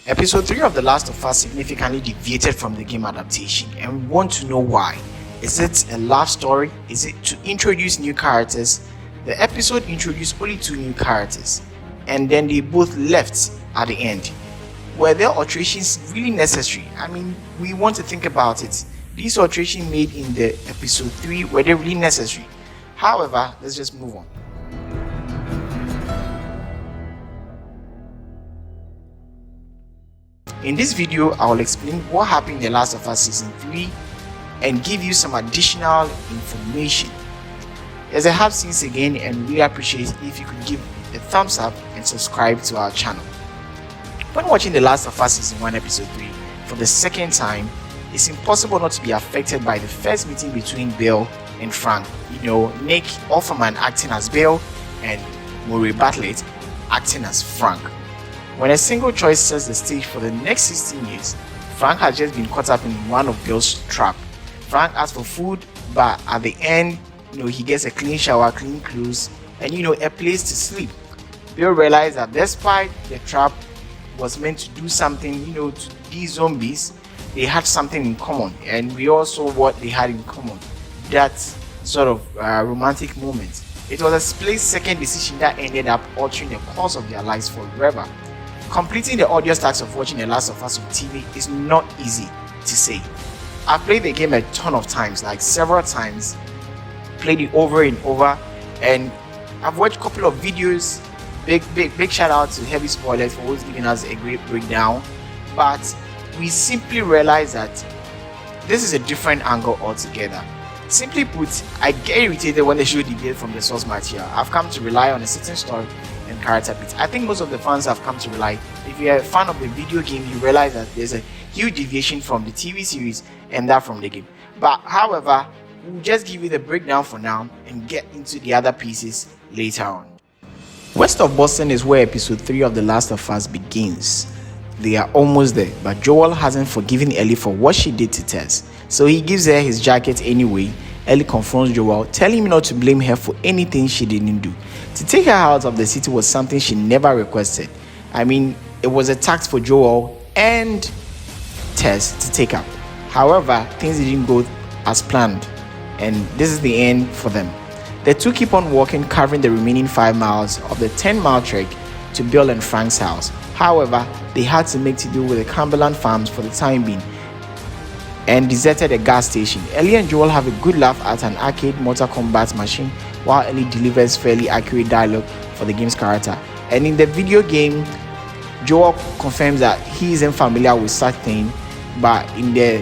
Episode 3 of The Last of Us significantly deviated from the game adaptation, and we want to know why. Is it a love story? Is it to introduce new characters? The episode introduced only 2 new characters, and then they both left at the end. Were their alterations really necessary? We want to think about it. These alterations made in the episode 3, were they really necessary? However, let's just move on. In this video, I will explain what happened in The Last of Us Season 3 and give you some additional information. As I have since again, and really appreciate if you could give a thumbs up and subscribe to our channel. When watching The Last of Us Season 1 Episode 3 for the second time, it's impossible not to be affected by the first meeting between Bill and Frank. Nick Offerman acting as Bill and Murray Bartlett acting as Frank. When a single choice sets the stage for the next 16 years, Frank has just been caught up in one of Bill's trap. Frank asks for food, but at the end, he gets a clean shower, clean clothes, and a place to sleep. Bill realized that despite the trap was meant to do something, to these zombies, they had something in common, and we all saw what they had in common. That sort of romantic moment. It was a split-second decision that ended up altering the course of their lives forever. Completing the audio task of watching The Last of Us on TV is not easy to say. I've played the game a ton of times, like several times, played it over and over, and I've watched a couple of videos. Big shout out to Heavy Spoilers for always giving us a great breakdown. But we simply realize that this is a different angle altogether. Simply put, I get irritated when they show deviate from the source material. I've come to rely on a certain story and character bits. I think most of the fans have come to rely. If you're a fan of the video game, you realize that there's a huge deviation from the TV series and that from the game. But however, we'll just give you the breakdown for now and get into the other pieces later on. West of Boston is where episode 3 of The Last of Us begins. They are almost there, but Joel hasn't forgiven Ellie for what she did to Tess, so he gives her his jacket anyway. Ellie confronts Joel, telling him not to blame her for anything she didn't do. To take her out of the city was something she never requested. It was a task for Joel and Tess to take up. However, things didn't go as planned, and this is the end for them. The two keep on walking, covering the remaining 5 miles of the 10-mile trek to Bill and Frank's house. However, they had to make to do with the Cumberland farms for the time being and deserted a gas station. Ellie and Joel have a good laugh at an arcade Mortal Kombat machine, while Ellie delivers fairly accurate dialogue for the game's character. And in the video game, Joel confirms that he isn't familiar with such thing, but in the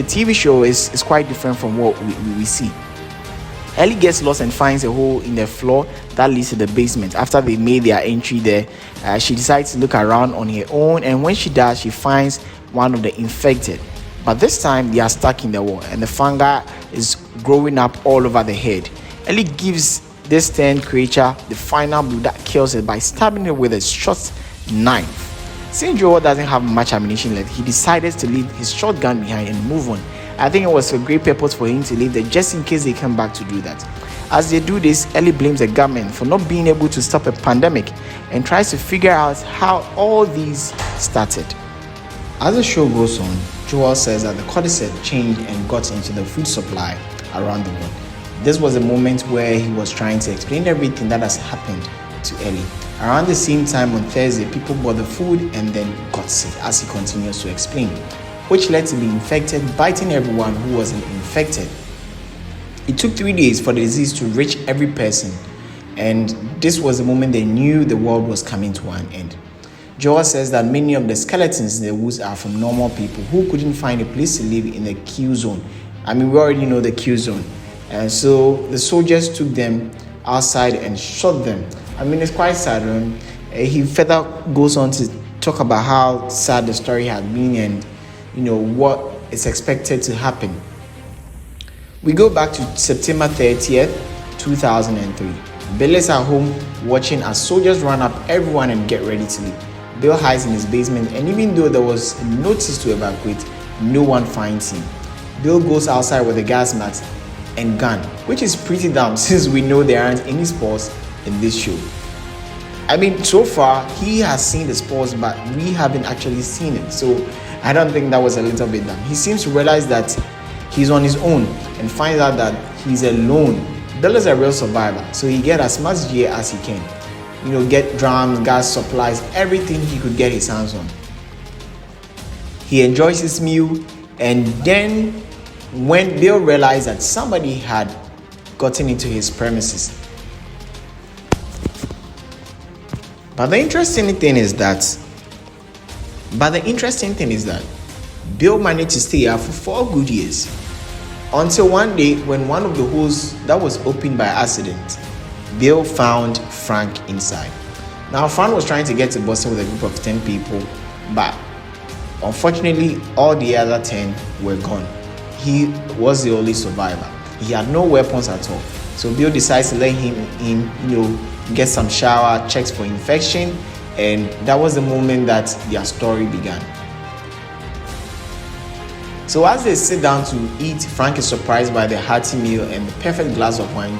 TV show it's quite different from what we see. Ellie gets lost and finds a hole in the floor that leads to the basement. After they made their entry there, she decides to look around on her own, and when she does, she finds one of the infected. But this time they are stuck in the wall, and the fungi is growing up all over the head. Ellie gives this stern creature the final blow that kills it by stabbing it with a short knife. Since Joel doesn't have much ammunition left, he decides to leave his shotgun behind and move on. I think it was for great purpose for him to leave there just in case they come back to do that. As they do this, Ellie blames the government for not being able to stop a pandemic and tries to figure out how all these started. As the show goes on, Joel says that the cordyceps changed and got into the food supply around the world. This was a moment where he was trying to explain everything that has happened to Ellie. Around the same time on Thursday, people bought the food and then got sick, as he continues to explain, which led to being infected, biting everyone who wasn't infected. It took 3 days for the disease to reach every person, and this was the moment they knew the world was coming to an end. Joel says that many of the skeletons in the woods are from normal people who couldn't find a place to live in the Q zone. We already know the Q zone. And so the soldiers took them outside and shot them. It's quite sad. He further goes on to talk about how sad the story had been and what is expected to happen. We go back to September 30th, 2003. Bill is at home watching as soldiers run up everyone and get ready to leave. Bill hides in his basement, and even though there was a notice to evacuate, no one finds him. Bill goes outside with a gas mask and gun, which is pretty dumb since we know there aren't any spores in this show. I mean, so far he has seen the spoils, but we haven't actually seen it. So I don't think that was a little bit dumb. He seems to realize that he's on his own and finds out that he's alone. Bill is a real survivor, so he gets as much gear as he can. Get drums, gas supplies, everything he could get his hands on. He enjoys his meal, and then when Bill realized that somebody had gotten into his premises. But the interesting thing is that Bill managed to stay here for 4 good years. Until one day when one of the holes that was opened by accident, Bill found Frank inside. Now Frank was trying to get to Boston with a group of 10 people, but unfortunately all the other 10 were gone. He was the only survivor. He had no weapons at all. So Bill decides to let him in, get some shower, checks for infection, and that was the moment that their story began. So as they sit down to eat, Frank is surprised by the hearty meal and the perfect glass of wine,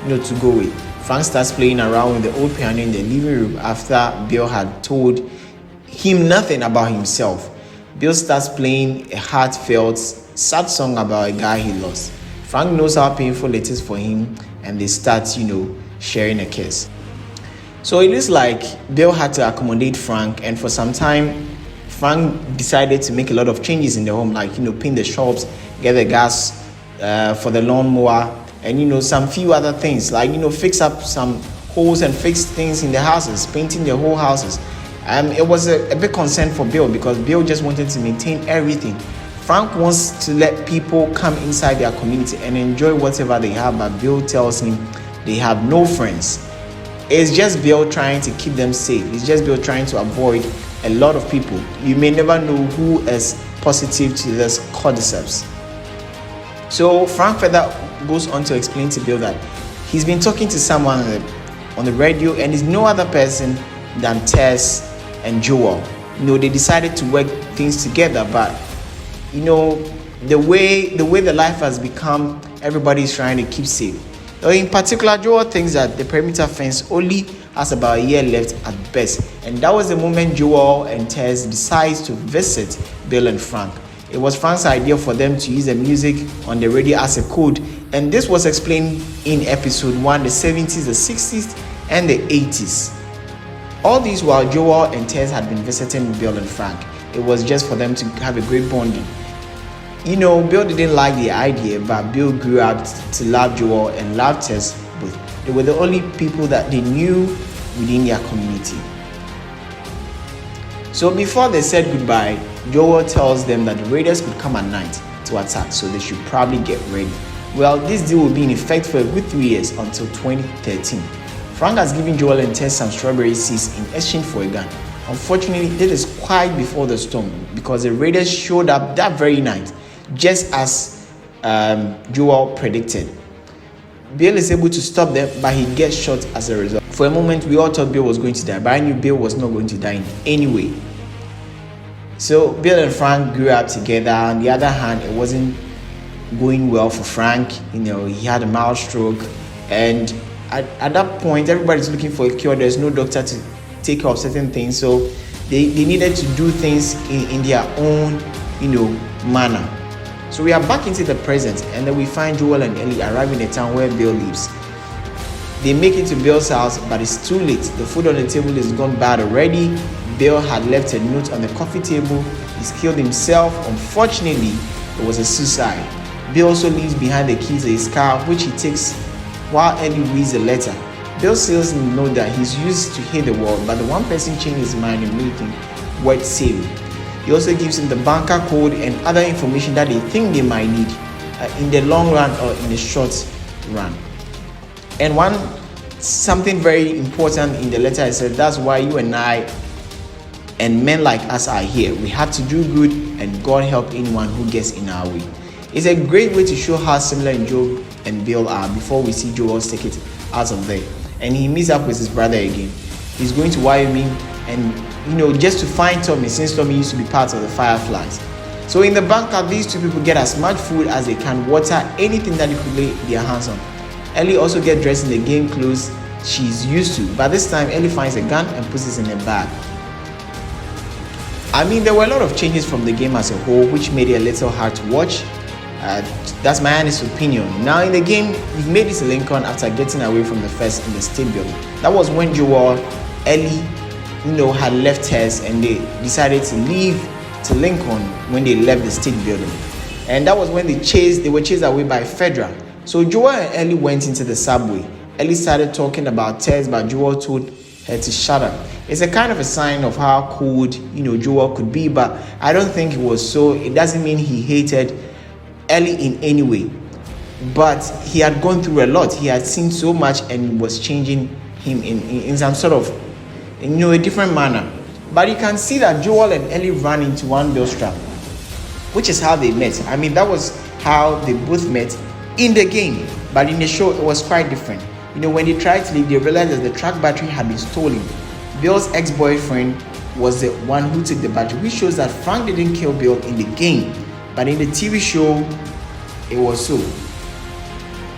to go with. Frank starts playing around with the old piano in the living room after Bill had told him nothing about himself. Bill starts playing a heartfelt, sad song about a guy he lost. Frank knows how painful it is for him, and they start, sharing a kiss. So it looks like Bill had to accommodate Frank, and for some time, Frank decided to make a lot of changes in the home, like, paint the shops, get the gas for the lawnmower, and, some few other things, like, fix up some holes and fix things in the houses, painting the whole houses. It was a big concern for Bill because Bill just wanted to maintain everything. Frank wants to let people come inside their community and enjoy whatever they have, but Bill tells him they have no friends. It's just Bill trying to keep them safe. It's just Bill trying to avoid a lot of people. You may never know who is positive to this cordyceps. So Frank further goes on to explain to Bill that he's been talking to someone on the radio, and it's no other person than Tess and Joel. They decided to work things together, but the way the life has become, everybody's trying to keep safe. In particular, Joel thinks that the perimeter fence only has about a year left at best, and that was the moment Joel and Tess decides to visit Bill and Frank. It was Frank's idea for them to use the music on the radio as a code, and this was explained in episode 1, the 70s, the 60s, and the 80s. All these while Joel and Tess had been visiting Bill and Frank. It was just for them to have a great bonding. Bill didn't like the idea, but Bill grew up to love Joel and love Tess both. They were the only people that they knew within their community. So before they said goodbye, Joel tells them that the raiders could come at night to attack, so they should probably get ready. Well, this deal will be in effect for a good 3 years until 2013. Frank has given Joel and Tess some strawberry seeds in exchange for a gun. Unfortunately, this is quite before the storm because the raiders showed up that very night, just as Joel predicted. Bill is able to stop them, but he gets shot as a result. For a moment, we all thought Bill was going to die, but I knew Bill was not going to die in any way. So Bill and Frank grew up together. On the other hand, it wasn't going well for Frank. He had a mild stroke, and at that point, everybody's looking for a cure. There's no doctor to take care of certain things, so they needed to do things in their own, manner. So we are back into the present, and then we find Joel and Ellie arriving in the town where Bill lives. They make it to Bill's house, but it's too late. The food on the table is gone bad already. Bill had left a note on the coffee table. He's killed himself. Unfortunately, it was a suicide. Bill also leaves behind the keys to his car, which he takes while Ellie reads the letter. Bill says in the note that he's used to hate the world, but the one person changed his mind and made him worth saving. He also gives him the banker code and other information that they think they might need in the long run or in the short run. And something very important in the letter, I said, that's why you and I and men like us are here. We have to do good, and God help anyone who gets in our way. It's a great way to show how similar Job and Bill are before we see Joel take it out of there. And he meets up with his brother again. He's going to Wyoming and just to find Tommy, since Tommy used to be part of the Fireflies. So in the bunker, these two people get as much food as they can, water, anything that they could lay their hands on. Ellie also gets dressed in the game clothes she's used to. But this time, Ellie finds a gun and puts it in her bag. I mean, there were a lot of changes from the game as a whole, which made it a little hard to watch. That's my honest opinion. Now, in the game, you've made it to Lincoln after getting away from the first in the state building. That was when Joel, Ellie, had left hers, and they decided to leave to Lincoln when they left the state building. And that was when they were chased away by Fedra. So Joel and Ellie went into the subway. Ellie started talking about Tess, but Joel told her to shut up. It's a kind of a sign of how cold, Joel could be, but I don't think it was so. It doesn't mean he hated Ellie in any way. But he had gone through a lot. He had seen so much and was changing him in some sort of, a different manner. But you can see that Joel and Ellie ran into one bill strap, which is how they met. I mean, that was how they both met in the game. But in the show, it was quite different. When they tried to leave, they realized that the truck battery had been stolen. Bill's ex-boyfriend was the one who took the battery, which shows that Frank didn't kill Bill in the game. But in the TV show, it was so.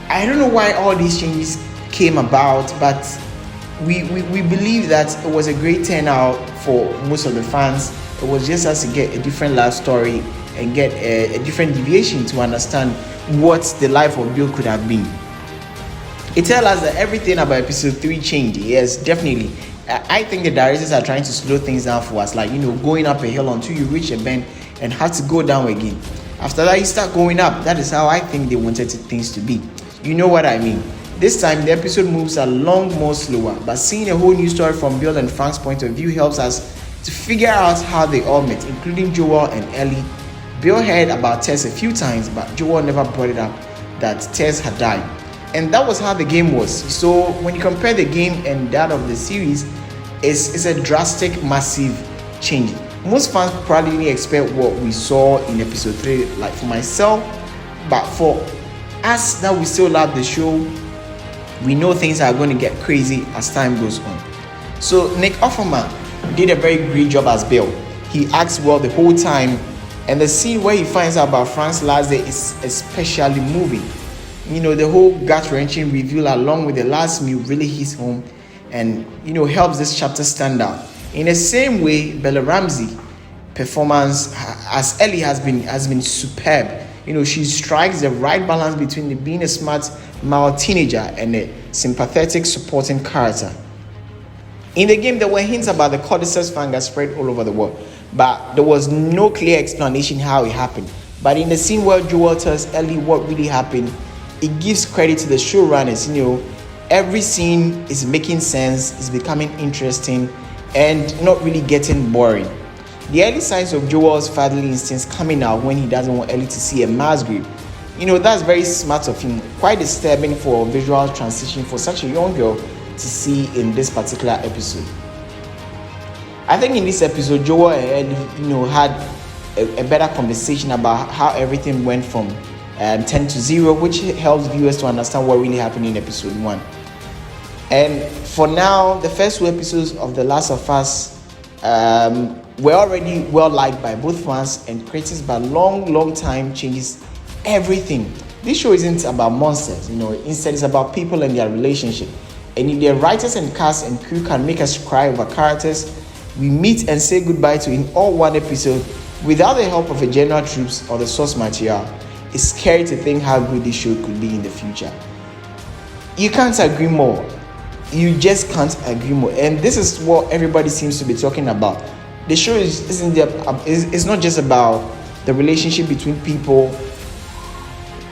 I don't know why all these changes came about, but we believe that it was a great turnout for most of the fans. It was just us to get a different love story and get a different deviation to understand what the life of Bill could have been. It tells us that everything about episode 3 changed. Yes, definitely. I think the directors are trying to slow things down for us, like going up a hill until you reach a bend and have to go down again. After that, you start going up. That is how I think they wanted things to be. You know what I mean? This time, the episode moves along more slower, but seeing a whole new story from Bill and Frank's point of view helps us to figure out how they all met, including Joel and Ellie. Bill heard about Tess a few times, but Joel never brought it up that Tess had died. And that was how the game was. So when you compare the game and that of the series, it's a drastic, massive change. Most fans probably didn't expect what we saw in episode 3, like for myself. But for us that we still love the show, we know things are going to get crazy as time goes on. So Nick Offerman did a very great job as Bill. He acts well the whole time, and the scene where he finds out about Frank's last day is especially moving. The whole gut-wrenching reveal along with the last meal really hits home and helps this chapter stand out. In the same way, Bella Ramsey's performance as Ellie has been superb. She strikes the right balance between being a smart, mild teenager and a sympathetic, supporting character. In the game, there were hints about the cordyceps fungus spread all over the world, but there was no clear explanation how it happened. But in the scene where Joel tells Ellie what really happened, it gives credit to the showrunners. Every scene is making sense, is becoming interesting, and not really getting boring. The early signs of Joel's fatherly instincts coming out when he doesn't want Ellie to see a mass grave. That's very smart of him. Quite disturbing for a visual transition for such a young girl to see in this particular episode. I think in this episode, Joel and Ellie, had a better conversation about how everything went from 10 to 0, which helps viewers to understand what really happened in episode 1. And for now, the first 2 episodes of The Last of Us were already well liked by both fans and critics, but long time changes everything. This show isn't about monsters, instead it's about people and their relationship. And if the writers and cast and crew can make us cry over characters we meet and say goodbye to in all one episode without the help of a general troops or the source material, it's scary to think how good this show could be in the future. You can't agree more. You just can't agree more. And this is what everybody seems to be talking about. The show is not just about the relationship between people,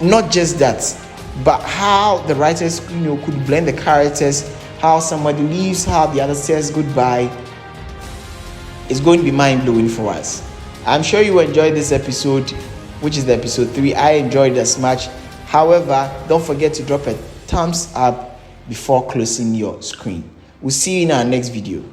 not just that, but how the writers could blend the characters, how somebody leaves, how the other says goodbye. It's going to be mind-blowing for us. I'm sure you enjoyed this episode, which is the episode 3. I enjoyed it as much. However, don't forget to drop a thumbs up before closing your screen. We'll see you in our next video.